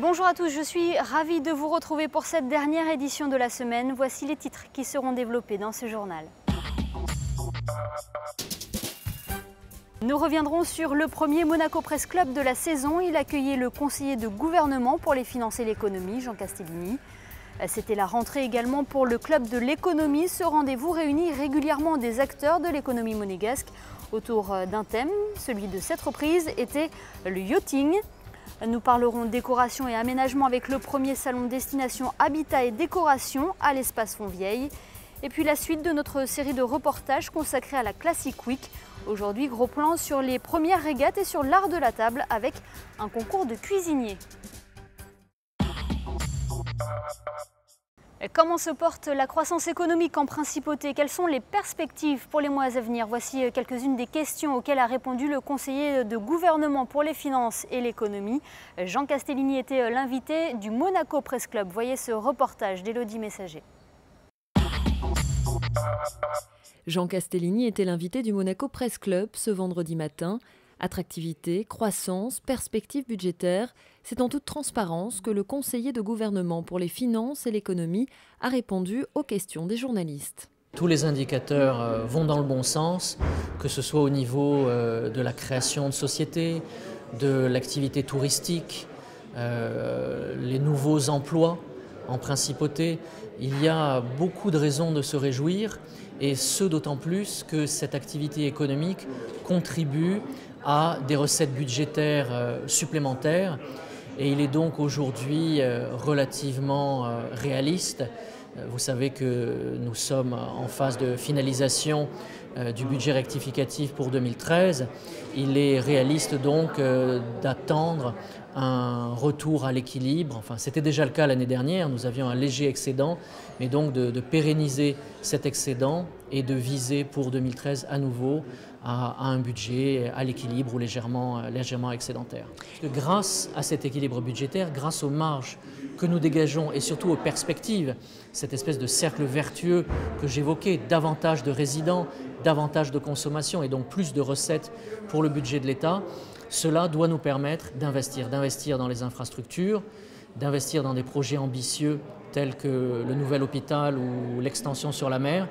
Bonjour à tous, je suis ravie de vous retrouver pour cette dernière édition de la semaine. Voici les titres qui seront développés dans ce journal. Nous reviendrons sur le premier Monaco Press Club de la saison. Il accueillait le conseiller de gouvernement pour les finances et l'économie, Jean Castellini. C'était la rentrée également pour le club de l'économie. Ce rendez-vous réunit régulièrement des acteurs de l'économie monégasque autour d'un thème. Celui de cette reprise était le yachting. Nous parlerons décoration et aménagement avec le premier salon destination habitat et décoration à l'espace Fontvieille. Et puis la suite de notre série de reportages consacrée à la Classic Week. Aujourd'hui, gros plan sur les premières régates et sur l'art de la table avec un concours de cuisiniers. Comment se porte la croissance économique en principauté? Quelles sont les perspectives pour les mois à venir? Voici quelques-unes des questions auxquelles a répondu le conseiller de gouvernement pour les finances et l'économie. Jean Castellini était l'invité du Monaco Press Club. Voyez ce reportage d'Élodie Messager. Jean Castellini était l'invité du Monaco Press Club ce vendredi matin. Attractivité, croissance, perspectives budgétaires, c'est en toute transparence que le conseiller de gouvernement pour les finances et l'économie a répondu aux questions des journalistes. Tous les indicateurs vont dans le bon sens, que ce soit au niveau de la création de sociétés, de l'activité touristique, les nouveaux emplois en principauté. Il y a beaucoup de raisons de se réjouir et ce d'autant plus que cette activité économique contribue à des recettes budgétaires supplémentaires et il est donc aujourd'hui relativement réaliste. Vous savez que nous sommes en phase de finalisation du budget rectificatif pour 2013. Il est réaliste donc d'attendre un retour à l'équilibre. Enfin, c'était déjà le cas l'année dernière, nous avions un léger excédent, mais donc de pérenniser cet excédent et de viser pour 2013 à nouveau à un budget à l'équilibre ou légèrement excédentaire. Grâce à cet équilibre budgétaire, grâce aux marges que nous dégageons et surtout aux perspectives, cette espèce de cercle vertueux que j'évoquais, davantage de résidents, davantage de consommation et donc plus de recettes pour le budget de l'État, cela doit nous permettre d'investir dans les infrastructures, d'investir dans des projets ambitieux tels que le nouvel hôpital ou l'extension sur la mer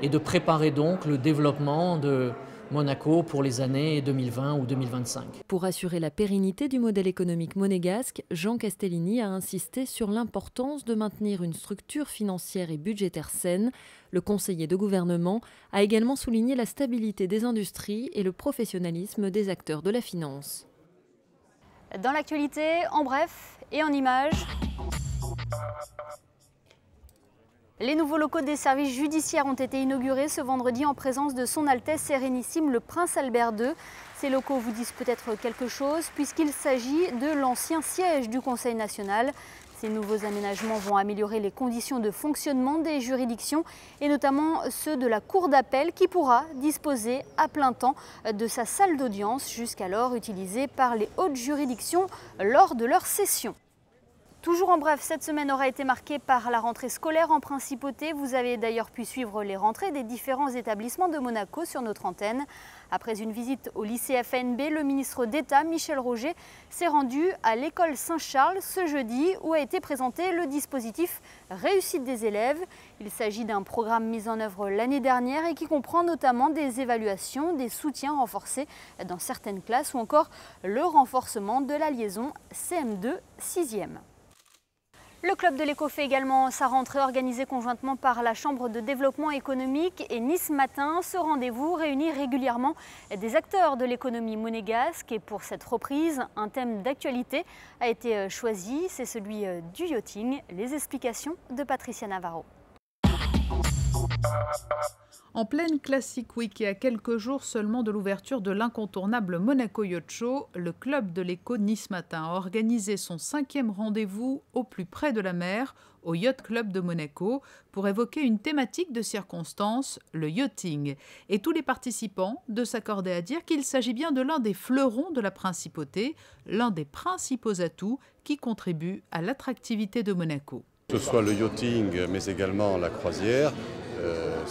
et de préparer donc le développement de Monaco pour les années 2020 ou 2025. Pour assurer la pérennité du modèle économique monégasque, Jean Castellini a insisté sur l'importance de maintenir une structure financière et budgétaire saine. Le conseiller de gouvernement a également souligné la stabilité des industries et le professionnalisme des acteurs de la finance. Dans l'actualité, en bref et en images. Les nouveaux locaux des services judiciaires ont été inaugurés ce vendredi en présence de Son Altesse Sérénissime le Prince Albert II. Ces locaux vous disent peut-être quelque chose puisqu'il s'agit de l'ancien siège du Conseil national. Ces nouveaux aménagements vont améliorer les conditions de fonctionnement des juridictions et notamment ceux de la Cour d'appel qui pourra disposer à plein temps de sa salle d'audience jusqu'alors utilisée par les hautes juridictions lors de leurs sessions. Toujours en bref, cette semaine aura été marquée par la rentrée scolaire en principauté. Vous avez d'ailleurs pu suivre les rentrées des différents établissements de Monaco sur notre antenne. Après une visite au lycée FNB, le ministre d'État, Michel Roger, s'est rendu à l'école Saint-Charles ce jeudi où a été présenté le dispositif Réussite des élèves. Il s'agit d'un programme mis en œuvre l'année dernière et qui comprend notamment des évaluations, des soutiens renforcés dans certaines classes ou encore le renforcement de la liaison CM2-6e. Le club de l'éco fait également sa rentrée organisée conjointement par la Chambre de développement économique et Nice Matin. Ce rendez-vous réunit régulièrement des acteurs de l'économie monégasque et pour cette reprise, un thème d'actualité a été choisi, c'est celui du yachting. Les explications de Patricia Navarro. En pleine Classic Week et à quelques jours seulement de l'ouverture de l'incontournable Monaco Yacht Show, le club de l'éco Nice Matin a organisé son 5e rendez-vous au plus près de la mer, au Yacht Club de Monaco, pour évoquer une thématique de circonstance, le yachting. Et tous les participants de s'accorder à dire qu'il s'agit bien de l'un des fleurons de la principauté, l'un des principaux atouts qui contribuent à l'attractivité de Monaco. Que ce soit le yachting, mais également la croisière,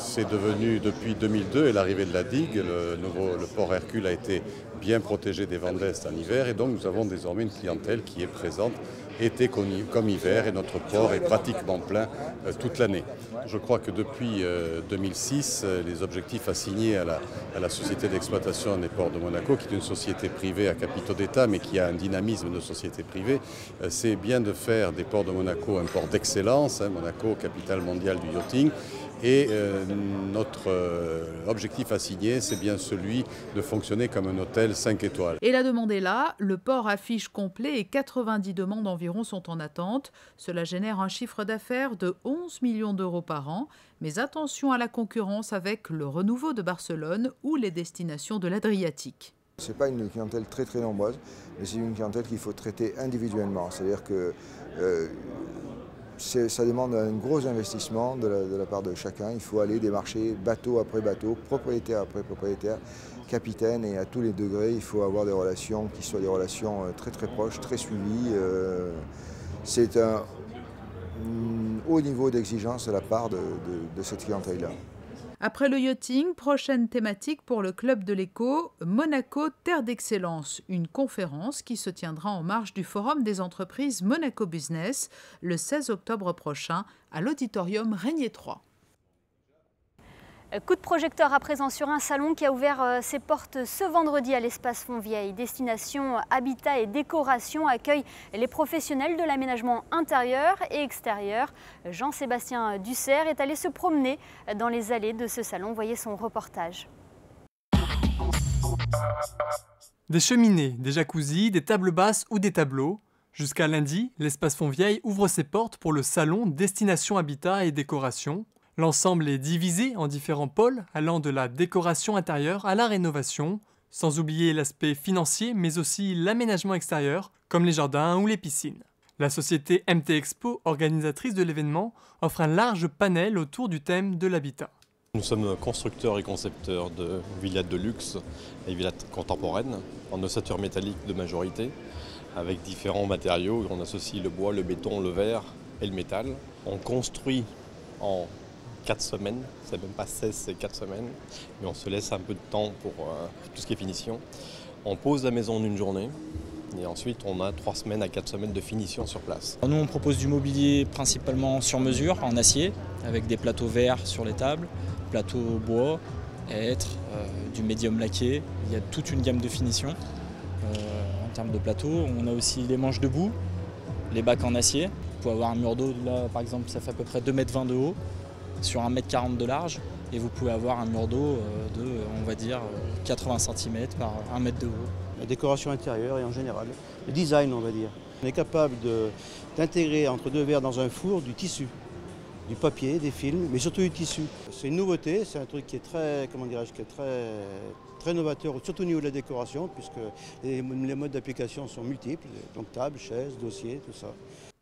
c'est devenu depuis 2002 et l'arrivée de la digue, le port Hercule a été bien protégé des vents d'est en hiver et donc nous avons désormais une clientèle qui est présente été comme hiver et notre port est pratiquement plein toute l'année. Je crois que depuis 2006, les objectifs assignés à la Société d'exploitation des ports de Monaco, qui est une société privée à capitaux d'État mais qui a un dynamisme de société privée, c'est bien de faire des ports de Monaco un port d'excellence, Monaco, capitale mondiale du yachting. Et notre objectif assigné, c'est bien celui de fonctionner comme un hôtel 5 étoiles. Et la demande est là, le port affiche complet et 90 demandes environ sont en attente. Cela génère un chiffre d'affaires de 11 millions d'euros par an. Mais attention à la concurrence avec le Renouveau de Barcelone ou les destinations de l'Adriatique. Ce n'est pas une clientèle très nombreuse, mais c'est une clientèle qu'il faut traiter individuellement. C'est-à-dire que ça demande un gros investissement de la part de chacun. Il faut aller démarcher bateau après bateau, propriétaire après propriétaire, capitaine, et à tous les degrés, il faut avoir des relations qui soient des relations très proches, très suivies. C'est un haut niveau d'exigence de la part de cette clientèle-là. Après le yachting, prochaine thématique pour le Club de l'Éco, Monaco Terre d'Excellence, une conférence qui se tiendra en marge du Forum des entreprises Monaco Business le 16 octobre prochain à l'auditorium Régnier 3. Coup de projecteur à présent sur un salon qui a ouvert ses portes ce vendredi à l'espace Fontvieille. Destination Habitat et Décoration accueille les professionnels de l'aménagement intérieur et extérieur. Jean-Sébastien Dussert est allé se promener dans les allées de ce salon. Voyez son reportage. Des cheminées, des jacuzzis, des tables basses ou des tableaux. Jusqu'à lundi, l'espace Fontvieille ouvre ses portes pour le salon Destination Habitat et Décoration. L'ensemble est divisé en différents pôles allant de la décoration intérieure à la rénovation, sans oublier l'aspect financier mais aussi l'aménagement extérieur comme les jardins ou les piscines. La société MT Expo, organisatrice de l'événement, offre un large panel autour du thème de l'habitat. Nous sommes constructeurs et concepteurs de villas de luxe et villas contemporaines en ossature métallique de majorité avec différents matériaux. On associe le bois, le béton, le verre et le métal. On construit en 4 semaines, c'est même pas 16, c'est 4 semaines, mais on se laisse un peu de temps pour tout ce qui est finition. On pose la maison en une journée et ensuite on a 3 semaines à 4 semaines de finition sur place. Nous on propose du mobilier principalement sur mesure, en acier, avec des plateaux verts sur les tables, plateaux bois, hêtre, du médium laqué. Il y a toute une gamme de finitions en termes de plateaux. On a aussi les manches debout, les bacs en acier. Vous pouvez avoir un mur d'eau, là par exemple ça fait à peu près 2,20 m de haut, sur 1,40 m de large, et vous pouvez avoir un mur d'eau de, on va dire, 80 cm par 1 m de haut. La décoration intérieure et en général, le design on va dire. On est capable d'intégrer entre deux verres dans un four du tissu, du papier, des films, mais surtout du tissu. C'est une nouveauté, c'est un truc qui est très, qui est très novateur, surtout au niveau de la décoration, puisque les modes d'application sont multiples, donc table, chaise, dossier, tout ça.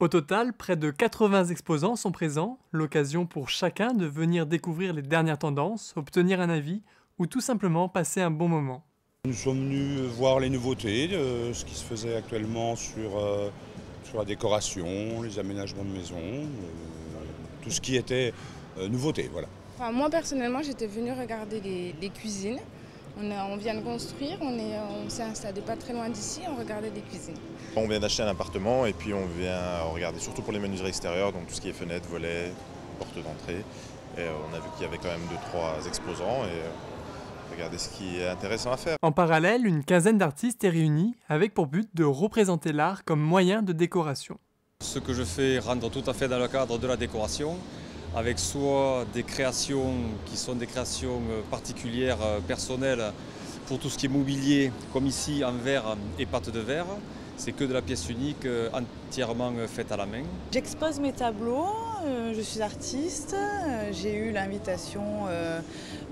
Au total, près de 80 exposants sont présents, l'occasion pour chacun de venir découvrir les dernières tendances, obtenir un avis ou tout simplement passer un bon moment. Nous sommes venus voir les nouveautés, ce qui se faisait actuellement sur la décoration, les aménagements de maison, tout ce qui était nouveauté. Voilà. Enfin, moi personnellement, j'étais venue regarder les cuisines. On vient de construire, on s'est installé pas très loin d'ici, on regardait des cuisines. On vient d'acheter un appartement et puis on vient regarder surtout pour les menuiseries extérieures, donc tout ce qui est fenêtres, volets, portes d'entrée. Et on a vu qu'il y avait quand même 2-3 exposants et regarder ce qui est intéressant à faire. En parallèle, une quinzaine d'artistes est réunie avec pour but de représenter l'art comme moyen de décoration. Ce que je fais rentre tout à fait dans le cadre de la décoration, avec soit des créations qui sont des créations particulières, personnelles, pour tout ce qui est mobilier, comme ici en verre et pâte de verre. C'est que de la pièce unique, entièrement faite à la main. J'expose mes tableaux, je suis artiste, j'ai eu l'invitation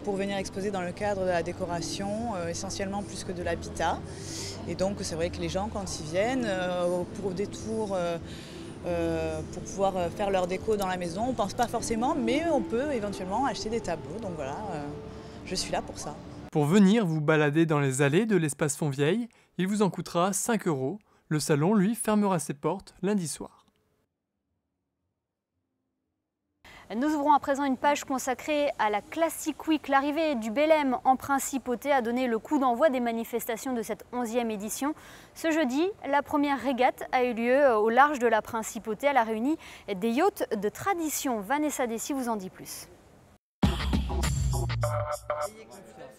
pour venir exposer dans le cadre de la décoration, essentiellement plus que de l'habitat. Et donc c'est vrai que les gens quand ils viennent, pour des tours, pour pouvoir faire leur déco dans la maison, on ne pense pas forcément, mais on peut éventuellement acheter des tableaux. Donc voilà, je suis là pour ça. Pour venir vous balader dans les allées de l'espace Fontvieille, il vous en coûtera 5 €. Le salon, lui, fermera ses portes lundi soir. Nous ouvrons à présent une page consacrée à la Classic Week. L'arrivée du Belém en Principauté a donné le coup d'envoi des manifestations de cette 11e édition. Ce jeudi, la première régate a eu lieu au large de la Principauté. Elle a réuni des yachts de tradition. Vanessa Dessy vous en dit plus.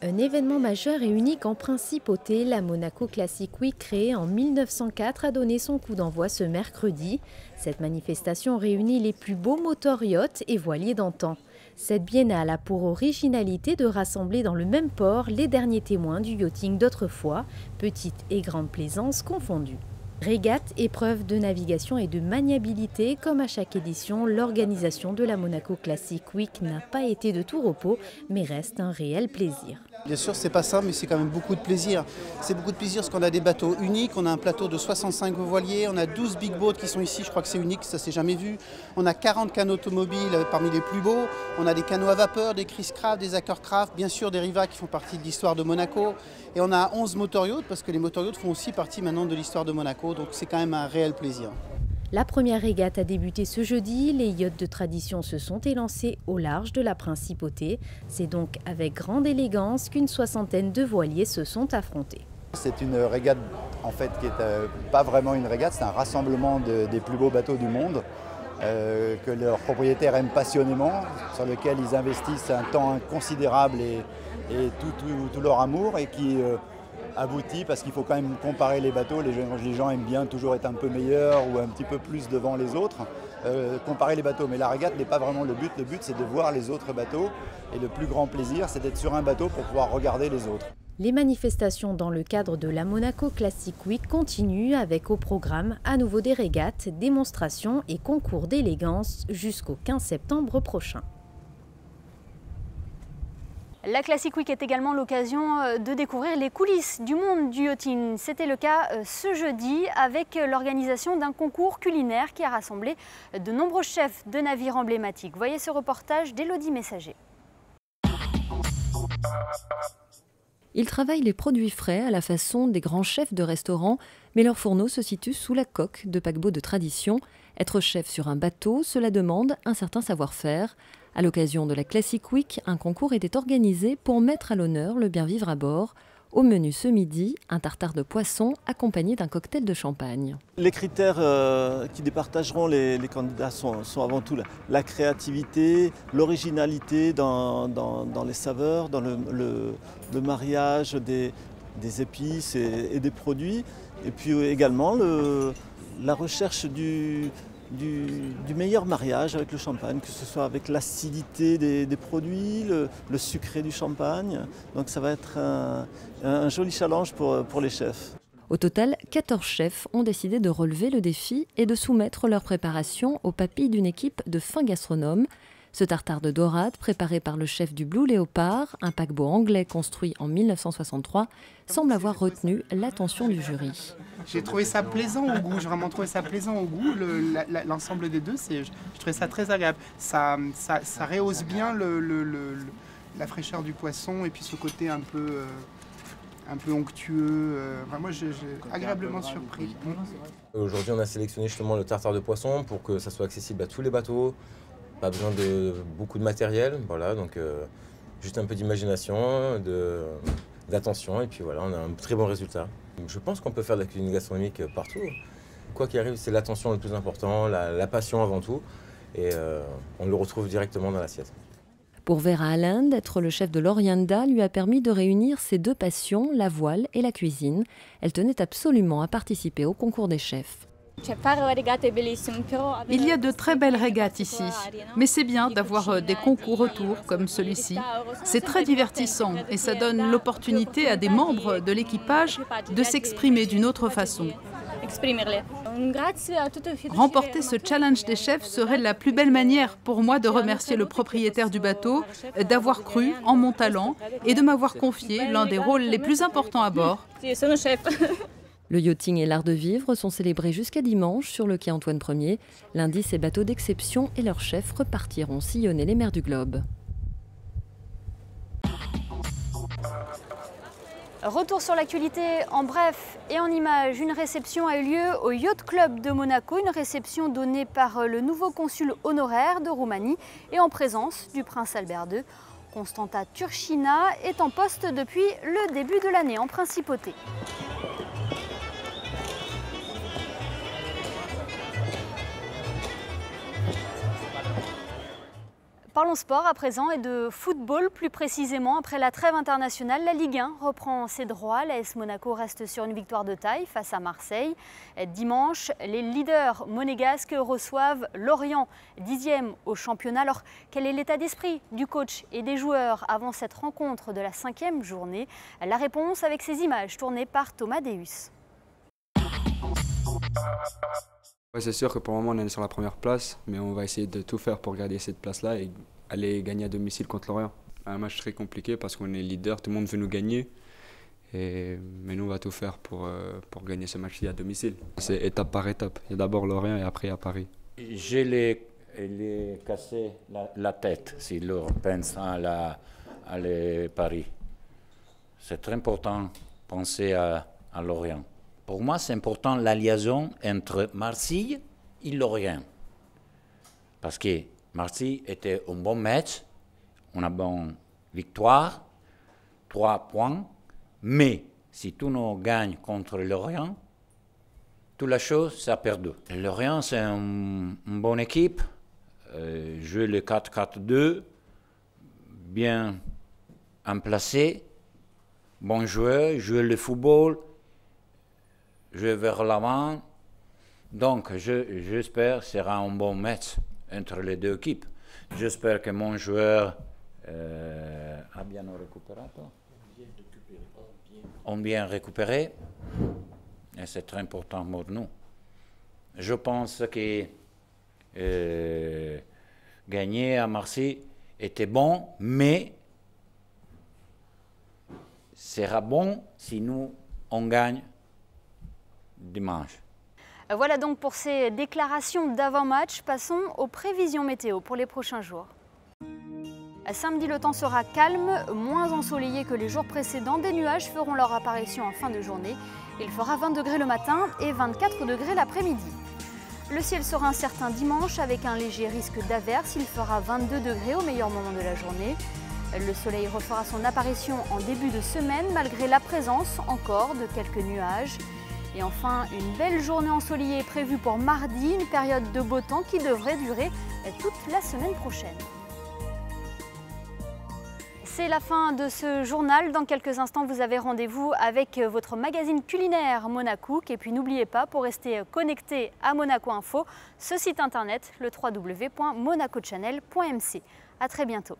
Un événement majeur et unique en Principauté, la Monaco Classic Week créée en 1904 a donné son coup d'envoi ce mercredi. Cette manifestation réunit les plus beaux moteurs yachts et voiliers d'antan. Cette biennale a pour originalité de rassembler dans le même port les derniers témoins du yachting d'autrefois, petite et grande plaisance confondues. Régates, épreuves de navigation et de maniabilité, comme à chaque édition, l'organisation de la Monaco Classic Week n'a pas été de tout repos, mais reste un réel plaisir. Bien sûr, c'est pas ça, mais c'est quand même beaucoup de plaisir. C'est beaucoup de plaisir parce qu'on a des bateaux uniques, on a un plateau de 65 voiliers, on a 12 big boats qui sont ici, je crois que c'est unique, ça s'est jamais vu. On a 40 canots automobiles parmi les plus beaux, on a des canots à vapeur, des Chris Craft, des Ackercraft, bien sûr des Riva qui font partie de l'histoire de Monaco. Et on a 11 motor yachts parce que les motor yachts font aussi partie maintenant de l'histoire de Monaco, donc c'est quand même un réel plaisir. La première régate a débuté ce jeudi, les yachts de tradition se sont élancés au large de la Principauté. C'est donc avec grande élégance qu'une soixantaine de voiliers se sont affrontés. C'est une régate en fait qui n'est pas vraiment une régate, c'est un rassemblement des plus beaux bateaux du monde que leurs propriétaires aiment passionnément, sur lequel ils investissent un temps considérable et tout leur amour et qui aboutit parce qu'il faut quand même comparer les bateaux. Les gens aiment bien toujours être un peu meilleurs ou un petit peu plus devant les autres, comparer les bateaux. Mais la régate n'est pas vraiment le but. Le but, c'est de voir les autres bateaux. Et le plus grand plaisir, c'est d'être sur un bateau pour pouvoir regarder les autres. Les manifestations dans le cadre de la Monaco Classic Week continuent avec au programme à nouveau des régates, démonstrations et concours d'élégance jusqu'au 15 septembre prochain. La Classic Week est également l'occasion de découvrir les coulisses du monde du yachting. C'était le cas ce jeudi avec l'organisation d'un concours culinaire qui a rassemblé de nombreux chefs de navires emblématiques. Voyez ce reportage d'Élodie Messager. Ils travaillent les produits frais à la façon des grands chefs de restaurants, mais leur fourneau se situe sous la coque de paquebot de tradition. Être chef sur un bateau, cela demande un certain savoir-faire. À l'occasion de la Classic Week, un concours était organisé pour mettre à l'honneur le bien vivre à bord. Au menu ce midi, un tartare de poisson accompagné d'un cocktail de champagne. Les critères qui départageront les candidats sont avant tout la créativité, l'originalité dans les saveurs, dans le mariage des épices et des produits. Et puis également la recherche du meilleur mariage avec le champagne, que ce soit avec l'acidité des produits, le sucré du champagne. Donc ça va être un joli challenge pour les chefs. Au total, 14 chefs ont décidé de relever le défi et de soumettre leur préparation aux papilles d'une équipe de fins gastronomes. Ce tartare de dorade, préparé par le chef du Blue Leopard, un paquebot anglais construit en 1963, semble avoir retenu l'attention du jury. J'ai trouvé ça plaisant au goût, j'ai vraiment trouvé ça plaisant au goût. L'ensemble des deux, je trouvais ça très agréable. Ça rehausse bien la fraîcheur du poisson et puis ce côté un peu onctueux. Moi, j'ai agréablement surpris. Aujourd'hui, on a sélectionné justement le tartare de poisson pour que ça soit accessible à tous les bateaux. Pas besoin de beaucoup de matériel, voilà, donc juste un peu d'imagination, d'attention, et puis voilà, on a un très bon résultat. Je pense qu'on peut faire de la cuisine gastronomique partout. Quoi qu'il arrive, c'est l'attention le plus important, la passion avant tout, et on le retrouve directement dans l'assiette. Pour Vera Allen, être le chef de l'Orianda lui a permis de réunir ses deux passions, la voile et la cuisine. Elle tenait absolument à participer au concours des chefs. Il y a de très belles régates ici, mais c'est bien d'avoir des concours autour comme celui-ci. C'est très divertissant et ça donne l'opportunité à des membres de l'équipage de s'exprimer d'une autre façon. Remporter ce challenge des chefs serait la plus belle manière pour moi de remercier le propriétaire du bateau, d'avoir cru en mon talent et de m'avoir confié l'un des rôles les plus importants à bord. Le yachting et l'art de vivre sont célébrés jusqu'à dimanche sur le quai Antoine Ier. Lundi, ces bateaux d'exception et leurs chefs repartiront sillonner les mers du globe. Retour sur l'actualité en bref et en images. Une réception a eu lieu au Yacht Club de Monaco, une réception donnée par le nouveau consul honoraire de Roumanie et en présence du prince Albert II. Constanta Turchina est en poste depuis le début de l'année en principauté. Parlons sport à présent et de football plus précisément. Après la trêve internationale, la Ligue 1 reprend ses droits. L'AS Monaco reste sur une victoire de taille face à Marseille. Dimanche, les leaders monégasques reçoivent Lorient, 10e au championnat. Alors, quel est l'état d'esprit du coach et des joueurs avant cette rencontre de la 5e journée? La réponse avec ces images tournées par Thomas Deus. Ouais, c'est sûr que pour le moment on est sur la première place, mais on va essayer de tout faire pour garder cette place-là et aller gagner à domicile contre Lorient. Un match très compliqué parce qu'on est leader, tout le monde veut nous gagner, mais nous on va tout faire pour gagner ce match-ci à domicile. C'est étape par étape, il y a d'abord Lorient et après à Paris. Je l'ai cassé la tête si l'on pense à Paris. C'est très important de penser à Lorient. Pour moi, c'est important la liaison entre Marseille et Lorient. Parce que Marseille était un bon match, une bonne victoire, 3 points. Mais si tu nous gagnes contre Lorient, toute la chose, c'est perdu. Lorient, c'est une bonne équipe. Joue le 4-4-2, bien placé, bon joueur, joue le football. Je vais vers l'avant, donc j'espère que ce sera un bon match entre les deux équipes. J'espère que mon joueur a bien récupéré. On bien récupéré, et c'est très important pour nous. Je pense que gagner à Marseille était bon, mais sera bon si nous on gagne dimanche. Voilà donc pour ces déclarations d'avant-match. Passons aux prévisions météo pour les prochains jours. Samedi, le temps sera calme, moins ensoleillé que les jours précédents. Des nuages feront leur apparition en fin de journée. Il fera 20 degrés le matin et 24 degrés l'après-midi. Le ciel sera incertain dimanche avec un léger risque d'averse. Il fera 22 degrés au meilleur moment de la journée. Le soleil refera son apparition en début de semaine malgré la présence encore de quelques nuages. Et enfin, une belle journée ensoleillée est prévue pour mardi, une période de beau temps qui devrait durer toute la semaine prochaine. C'est la fin de ce journal. Dans quelques instants, vous avez rendez-vous avec votre magazine culinaire Monacook. Et puis n'oubliez pas, pour rester connecté à Monaco Info, ce site internet, le www.monacochannel.mc. À très bientôt.